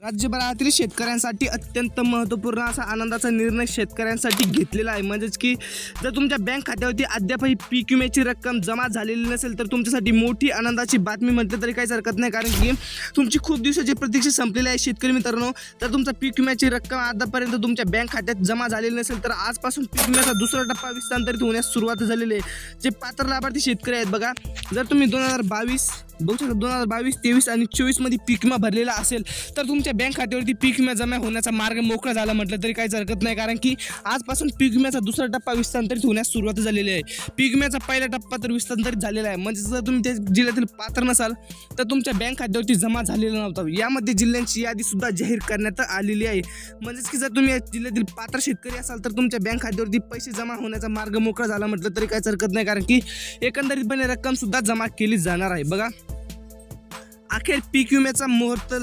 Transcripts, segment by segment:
राज्यभरातील शेतकऱ्यांसाठी अत्यंत महत्त्वपूर्ण असा आनंदाचा निर्णय शेतकऱ्यांसाठी घेतलेला आहे। म्हणजेच की जर तुमच्या बँक खात्यावरती अद्यापही पीक विम्याची रक्कम जमा झालेली नसेल तर तुमच्यासाठी मोठी आनंदाची बातमी म्हटलं तरी काहीच हरकत नाही, कारण की तुमची खूप दिवसाची प्रतीक्षा संपलेली आहे शेतकरी मित्रांनो। तर तुमचा पीक विम्याची रक्कम आतापर्यंत तुमच्या बँक खात्यात जमा झालेली नसेल तर आजपासून पीक विम्याचा दुसरा टप्पा विस्तारित होण्यास सुरुवात झालेली आहे। जे पात्र लाभार्थी शेतकरी आहेत बघा, जर तुम्ही 2022, 23 आणि 24 मध्ये पीक विमा भरलेला असेल तर तुमच्या बँक खात्यावरती पीक विमा जमा होण्याचा मार्ग मोकळा झाला म्हटलं तरी काहीच हरकत नाही, कारण की आजपासून पीक विम्याचा दुसरा टप्पा विस्तारित होण्यास सुरुवात झालेली आहे। पीक विम्याचा पहिला टप्पा तर विस्तारित झालेला आहे, म्हणजे जर तुम्ही त्या जिल्ह्यातील पात्र नसाल तर तुमच्या बँक खात्यावरती जमा झालेला नव्हता। यामध्ये जिल्ह्यांची यादी सुद्धा जाहीर करण्यात आलेली आहे। म्हणजेच की जर तुम्ही या जिल्ह्यातील पात्र शेतकरी असाल तर तुमच्या बँक खात्यावरती पैसे जमा होण्याचा मार्ग मोकळा झाला म्हटलं तरी काहीच हरकत नाही, कारण की एकंदरीतपणे रक्कम सुद्धा जमा केली जाणार आहे। बघा, अखेर पीक विम्याचा मुहूर्त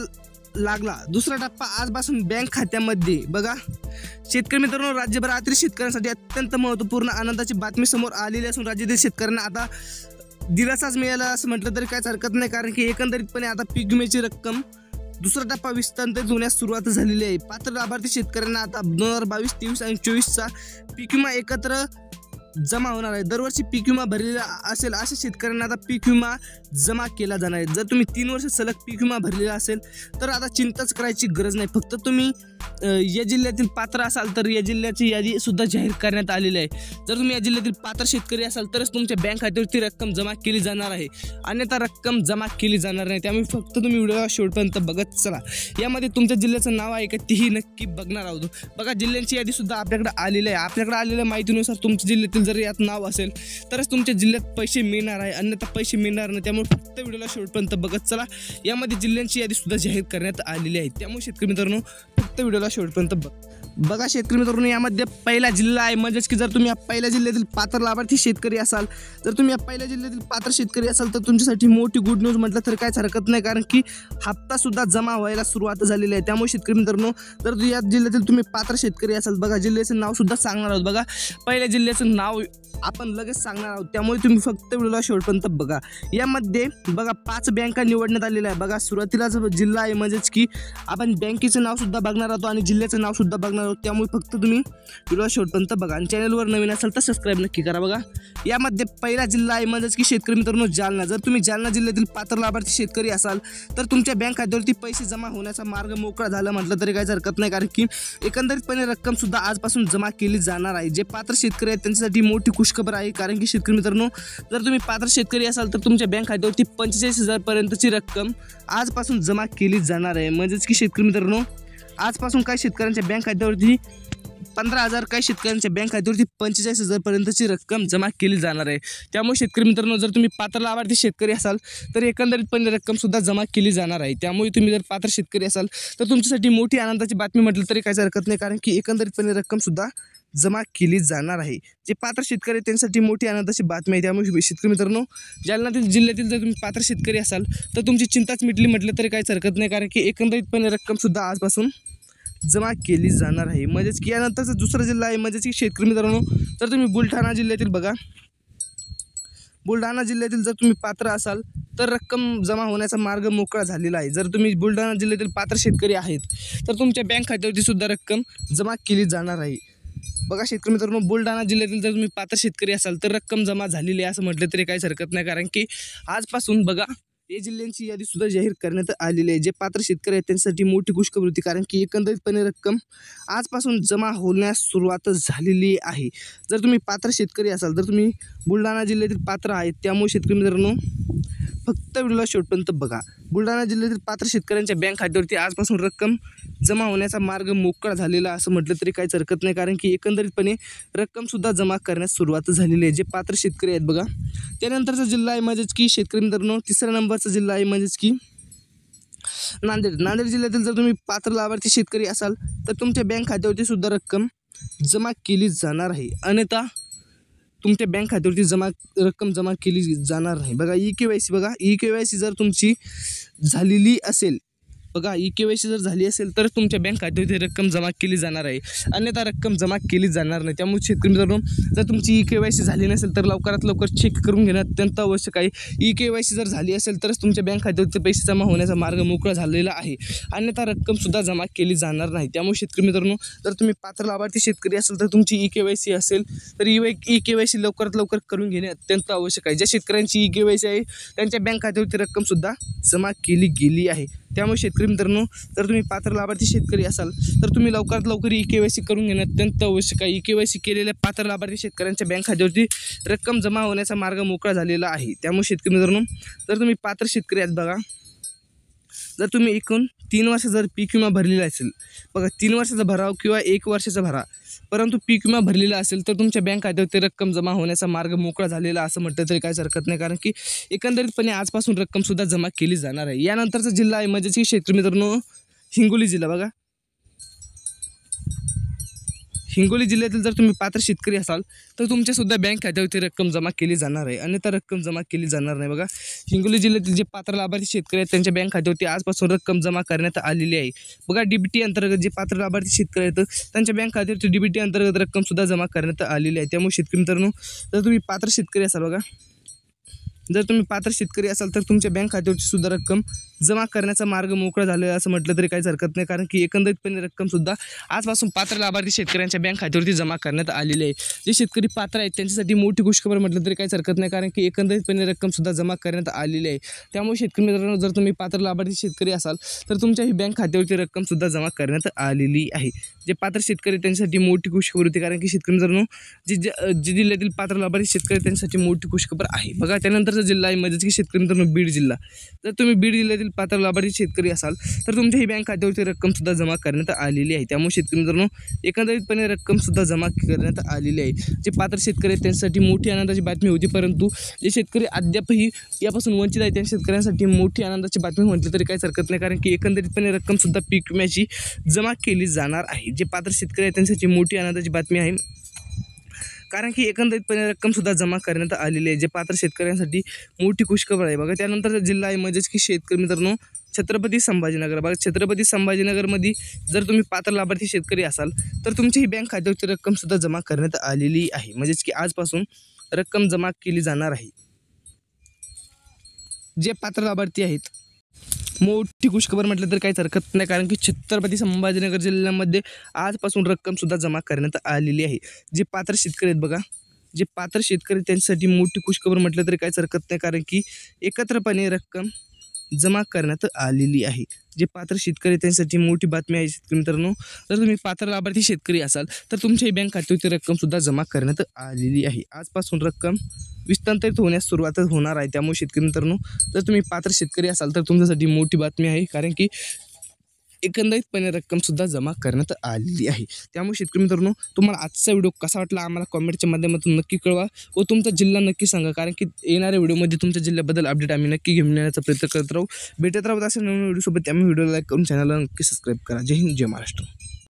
लागला, दुसरा टप्पा आजपासून बँक खात्यामध्ये। बघा शेतकरी मित्रांनो, राज्यभरातील शेतकऱ्यांसाठी अत्यंत महत्त्वपूर्ण आनंदाची बातमी समोर आलेली असून राज्यातील शेतकऱ्यांना आता दिलासाच मिळाला असं म्हटलं तरी काहीच हरकत नाही, कारण की एकंदरीतपणे आता पीक विम्याची रक्कम दुसरा टप्पा विस्तारित होण्यास सुरुवात झालेली आहे। पात्र लाभार्थी शेतकऱ्यांना आता 2022, 23 आणि 24चा पीक विमा एकत्र जमा होणार आहे। दरवर्षी पीक विमा भरलेला असेल अशा शेतकऱ्यांना आता पीक विमा जमा केला जाणार आहे। जर तुम्ही 3 वर्ष सलग पीक विमा भरलेला असेल तर आता चिंताच करायची गरज नाही, फक्त तुम्ही या जिल्ह्यातील पात्र असाल तर या जिल्ह्याची यादी सुद्धा जाहीर करण्यात आलेली आहे। जर तुम्ही या जिल्ह्यातील पात्र शेतकरी असाल तरच तुमच्या बँक खात्यावरती रक्कम जमा केली जाणार आहे, अन्यथा रक्कम जमा केली जाणार नाही। त्यामुळे फक्त तुम्ही व्हिडिओ शेवटपर्यंत बघत चला। यामध्ये तुमच्या जिल्ह्याचं नाव आहे का तेही नक्की बघणार आहोत। बघा, जिल्ह्यांची यादी सुद्धा आपल्याकडे आलेली आहे। आपल्याकडे आलेल्या माहितीनुसार तुमच्या जिल्ह्यातील जर यात नाव असेल तरच तुमच्या जिल्ह्यात पैसे मिळणार आहे, अन्यथा पैसे मिळणार नाही। त्यामुळे फक्त व्हिडिओला शेवटपर्यंत बघत चला। यामध्ये जिल्ह्यांची यादी सुद्धा जाहीर करण्यात आलेली आहे, त्यामुळे शेतकरी मित्रांनो फक्त व्हिडिओला शेवटपर्यंत बघा। शेतकरी मित्रांनो, यामध्ये पहिला जिल्हा आहे, म्हणजेच की जर तुम्ही या पहिल्या जिल्ह्यातील पात्र लाभार्थी शेतकरी असाल तर तुम्ही या पहिल्या जिल्ह्यातील पात्र शेतकरी असाल तर तुमच्यासाठी मोठी गुड न्यूज म्हटलं तर काहीच हरकत नाही, कारण की हप्ता सुद्धा जमा व्हायला सुरुवात झालेली आहे। त्यामुळे शेतकरी मित्रांनो, जर या जिल्ह्यातील तुम्ही पात्र शेतकरी असाल, बघा जिल्ह्याचं नाव सुद्धा सांगणार आहोत। बघा, पहिल्या जिल्ह्याचं नाव आपण लगेच सांगणार आहोत, त्यामुळे तुम्ही फक्त व्हिडिओला शेवटपर्यंत बघा। यामध्ये बघा 5 बँका निवडण्यात आलेल्या आहे। बघा, सुरुवातीलाच जिल्हा आहे, म्हणजेच की आपण बँकेचं नाव सुद्धा बघणार आहोत आणि जिल्ह्याचं नाव सुद्धा बघणार आहोत, त्यामुळे फक्त तुम्ही व्हिडिओ शेवटपर्यंत बघा आणि चॅनलवर नवीन असाल तर सबस्क्राईब नक्की करा। बघा, यामध्ये पहिला जिल्हा आहे, म्हणजेच की शेतकरी मित्रांनो जालना। जर तुम्ही जालना जिल्ह्यातील पात्र लाभार्थी शेतकरी असाल तर तुमच्या बँक खात्यावरती पैसे जमा होण्याचा मार्ग मोकळा झाला म्हटलं तरी काहीच हरकत नाही, कारण की एकंदरीतपणे रक्कम सुद्धा आजपासून जमा केली जाणार आहे। जे पात्र शेतकरी आहेत त्यांच्यासाठी मोठी खुशखबर आहे, कारण की शेतकरी मित्रांनो, जर तुम्ही पात्र शेतकरी असाल तर तुमच्या बँक खात्यावरती 45,000 पर्यंतची रक्कम आजपासून जमा केली जाणार आहे। म्हणजेच की शेतकरी मित्रांनो, आजपासून काही शेतकऱ्यांच्या बँक खात्यावरती 15,000, काही शेतकऱ्यांच्या बँक खात्यावरती 45,000 पर्यंतची रक्कम जमा केली जाणार आहे। त्यामुळे शेतकरी मित्रांनो, जर तुम्ही पात्र लाभार्थी शेतकरी असाल तर एकंदरीतपणे रक्कम सुद्धा जमा केली जाणार आहे। त्यामुळे तुम्ही जर पात्र शेतकरी असाल तर तुमच्यासाठी मोठी आनंदाची बातमी म्हटलं तरी काहीच हरकत नाही, कारण की एकंदरीतपणे रक्कम सुद्धा जमा केली जाणार आहे। जे पात्र शेतकरी त्यांच्यासाठी मोठी आनंदाची बातमी आहे। त्यामुळे शेतकरी मित्रांनो, जालना जिल्ह्यातील जर तुम्ही पात्र शेतकरी असाल तर तुमची चिंताच मिटली म्हटलं तरी काहीच हरकत नाही, कारण की एकंदरीतपणे रक्कम सुद्धा आजपासून जमा केली जाणार आहे। म्हणजेच की यानंतरचा दुसरा जिल्हा आहे, म्हणजेच की शेतकरी मित्रांनो, जर तुम्ही बुलढाणा जिल्ह्यातील बघा, बुलढाणा जिल्ह्यातील जर तुम्ही पात्र असाल तर रक्कम जमा होण्याचा मार्ग मोकळा झालेला आहे। जर तुम्ही बुलढाणा जिल्ह्यातील पात्र शेतकरी आहेत तर तुमच्या बँक खात्यावरती सुद्धा रक्कम जमा केली जाणार आहे। बघा शेतकरी मित्रांनो, बुलढाणा जिल्ह्यातील जर तुम्ही पात्र शेतकरी असाल तर रक्कम जमा झालेली आहे असं म्हटलं तरी काहीच हरकत नाही, कारण की आजपासून बघा या जिल्ह्यांची यादी सुद्धा जाहीर करण्यात आलेली आहे। जे पात्र शेतकरी आहेत त्यांच्यासाठी मोठी खुशखबर होती, कारण की एकंदरीतपणे रक्कम आजपासून जमा होण्यास सुरुवात झालेली आहे। जर तुम्ही पात्र शेतकरी असाल तर तुम्ही बुलढाणा जिल्ह्यातील पात्र आहेत, त्यामुळे शेतकरी मित्रांनो फक्त व्हिडिओला शेवटपर्यंत बघा। बुलढाणा जिल्ह्यातील पात्र शेतकऱ्यांच्या बँक खात्यावरती आजपासून रक्कम जमा होण्याचा मार्ग मोकळा झालेला असं म्हटलं तरी काहीच हरकत नाही, कारण की एकंदरीतपणे रक्कम सुद्धा जमा करण्यास सुरुवात झालेली आहे। जे पात्र शेतकरी आहेत बघा, त्यानंतरचा जिल्हा आहे म्हणजेच की शेतकरी मित्रांनो, तिसऱ्या नंबरचा जिल्हा आहे, म्हणजेच की नांदेड। नांदेड जिल्ह्यातील जर तुम्ही पात्र लाभार्थी शेतकरी असाल तर तुमच्या बँक खात्यावरती सुद्धा रक्कम जमा केली जाणार आहे, अन्यथा तुमच्या बँक खात्यावरती रक्कम जमा केली जाणार नाही। बघा, ई-KYC बघा, ई-KYC जर तुमची झालेली असेल बघा KYC जर झाली असेल तर तुमच्या बँक खात्यावरती रक्कम जमा केली जाणार आहे, अन्यथा रक्कम जमा केली जाणार नाही. त्यामुळे शेतकरी मित्रांनो, जर तुमची KYC झाली नसेल तर लवकरात लवकर चेक करून घेणं अत्यंत आवश्यक आहे. KYC जर झाली असेल तरच तुमच्या बँक खात्यावरती पैसे जमा होण्याचा मार्ग मोकळा झालेला आहे, अन्यथा रक्कमसुद्धा जमा केली जाणार नाही. त्यामुळे शेतकरी मित्रांनो, जर तुम्ही पात्र लाभार्थी शेतकरी असेल तर तुमची KYC असेल तर KYC लवकरात लवकर करून घेणे अत्यंत आवश्यक आहे. ज्या शेतकऱ्यांची KYC आहे त्यांच्या बँक खात्यावरती रक्कमसुद्धा जमा केली गेली आहे. त्यामुळे शेतकरी मित्रांनो, जर तुम्ही पात्र लाभार्थी शेतकरी असाल तर तुम्ही लवकरात लवकर KYC करून घेणं अत्यंत आवश्यक आहे. KYC केलेल्या पात्र लाभार्थी शेतकऱ्यांच्या बँक खात्यावरती रक्कम जमा होण्याचा मार्ग मोकळा झालेला आहे. त्यामुळे शेतकरी मित्रांनो, जर तुम्ही पात्र शेतकरी आहेत बघा, जर तुम्ही एकूण 3 वर्ष जर पीक विमा भरलेला असेल बघा, 3 वर्षाचा भराव किंवा 1 वर्षाचा भरा, परंतु पीक विमा भरलेला असेल तर तुमच्या बँक खात्यावरती रक्कम जमा होण्याचा मार्ग मोकळा झालेला असं म्हटलं तरी काहीच हरकत नाही, कारण की एकंदरीतपणे आजपासून रक्कमसुद्धा जमा केली जाणार आहे. यानंतरचा जिल्हा आहे म्हणजे की शेतकरी मित्रांनो हिंगोली जिल्हा. बघा, हिंगोली जिल्ह्यातील जर तुम्ही पात्र शेतकरी असाल तर तुमच्यासुद्धा बँक खात्यावरती रक्कम जमा केली जाणार आहे, अन्यथा रक्कम जमा केली जाणार नाही. बघा, हिंगोली जिल्ह्यातील जे पात्र लाभार्थी शेतकरी आहेत त्यांच्या बँक खात्यावरती आजपासून रक्कम जमा करण्यात आलेली आहे. बघा, DBT अंतर्गत जे पात्र लाभार्थी शेतकरी आहेत त्यांच्या बँक खात्यावरती DBT अंतर्गत रक्कमसुद्धा जमा करण्यात आलेली आहे. त्यामुळे शेतकरी मित्रांनो, जर तुम्ही पात्र शेतकरी असाल बघा, जर तुम्ही पात्र शेतकरी असाल तर तुमच्या बँक खात्यावरची सुद्धा रक्कम जमा करण्याचा मार्ग मोकळा झालेला असं म्हटलं तरी काहीच हरकत नाही, कारण की एकंदरीतपणे रक्कमसुद्धा आजपासून पात्र लाभार्थी शेतकऱ्यांच्या बँक खात्यावरती जमा करण्यात आलेली आहे. जे शेतकरी पात्र आहेत त्यांच्यासाठी मोठी खुशखबर म्हटलं तरी काहीच हरकत नाही, कारण की एकंदरीतपणे रक्कमसुद्धा जमा करण्यात आलेली आहे. त्यामुळे शेतकरी मित्रांनो, जर तुम्ही पात्र लाभार्थी शेतकरी असाल तर तुमच्याही बँक खात्यावरती रक्कमसुद्धा जमा करण्यात आलेली आहे. जे पात्र शेतकरी त्यांच्यासाठी मोठी खुशखबर होती, कारण की शेतकरी मित्रांनो, जे जिल्ह्यातील पात्र लाभार्थी शेतकरी त्यांच्यासाठी मोठी खुशखबर आहे. बघा, त्यानंतरचा जिल्हा आहे म्हणजे की शेतकरी मित्रांनो बीड जिल्हा. जर तुम्ही बीड जिल्ह्यातील पात्र लाभार्थी शेतकरी असाल तर तुमच्याही बँक खात्यावरती रक्कमसुद्धा जमा करण्यात आलेली आहे. त्यामुळे शेतकरी मित्रांनो, एकंदरीतपणे रक्कमसुद्धा जमा करण्यात आलेली आहे. जे पात्र शेतकरी आहेत त्यांच्यासाठी मोठी आनंदाची बातमी होती, परंतु जे शेतकरी अद्यापही यापासून वंचित आहेत त्या शेतकऱ्यांसाठी मोठी आनंदाची बातमी म्हटली तरी काहीच हरकत नाही, कारण की एकंदरीतपणे रक्कमसुद्धा पीक विम्याची जमा केली जाणार आहे. जे पात्र शेतकरी आहेत त्यांच्यासाठी मोठी आनंदाची बातमी आहे, कारण की एकंदरीतपणे रक्कमसुद्धा जमा करण्यात आलेली आहे. जे पात्र शेतकऱ्यांसाठी मोठी खुशखबर आहे. बघा, त्यानंतरचा जिल्हा आहे म्हणजेच की शेतकरी मित्रांनो छत्रपती संभाजीनगर. बघा, छत्रपती संभाजीनगरमध्ये जर तुम्ही पात्र लाभार्थी शेतकरी असाल तर तुमची बँक खात्यावरची रक्कमसुद्धा जमा करण्यात आलेली आहे, म्हणजेच की आजपासून रक्कम जमा केली जाणार आहे. जे पात्र लाभार्थी आहेत, मोठी खुशखबर म्हटलं तर काहीच हरकत नाही, कारण की छत्रपती संभाजीनगर जिल्ह्यामध्ये आजपासून रक्कमसुद्धा जमा करण्यात आलेली आहे. जे पात्र शेतकरी आहेत बघा, जे पात्र शेतकरी त्यांच्यासाठी मोठी खुशखबर म्हटलं तरी काहीच हरकत नाही, कारण की एकत्रपणे रक्कम जमा करण्यात आलेली आहे. जे पात्र शेतकरी त्यांच्यासाठी मोठी बातमी आहे. शेतकरी मित्रांनो, जर तुम्ही पात्र लाभार्थी शेतकरी असाल तर तुमच्याही बँक खात्यावरती रक्कमसुद्धा जमा करण्यात आलेली आहे. आजपासून रक्कम विस्तारित होण्यास सुरुवात होणार आहे. त्यामुळे शेतकरी मित्रांनो, जर तुम्ही पात्र शेतकरी असाल तर तुमच्यासाठी मोठी बातमी आहे, कारण की एकंदरीतपणे रक्कमसुद्धा जमा करण्यात आलेली आहे. त्यामुळे शेतकरी मित्रांनो, तुम्हाला आजचा व्हिडिओ कसा वाटला आम्हाला कॉमेंटच्या माध्यमातून नक्की कळवा व तुमचा जिल्हा नक्की सांगा, कारण की येणाऱ्या व्हिडिओमध्ये तुमच्या जिल्ह्याबद्दल अपडेट आम्ही नक्की घेऊन येण्याचा प्रयत्न करत राहू. भेटत राहू अशा नवीन व्हिडिओसोबत. त्यामुळे व्हिडिओला लाईक करून चॅनलला नक्की सबस्क्राईब करा. जय हिंद, जय महाराष्ट्र.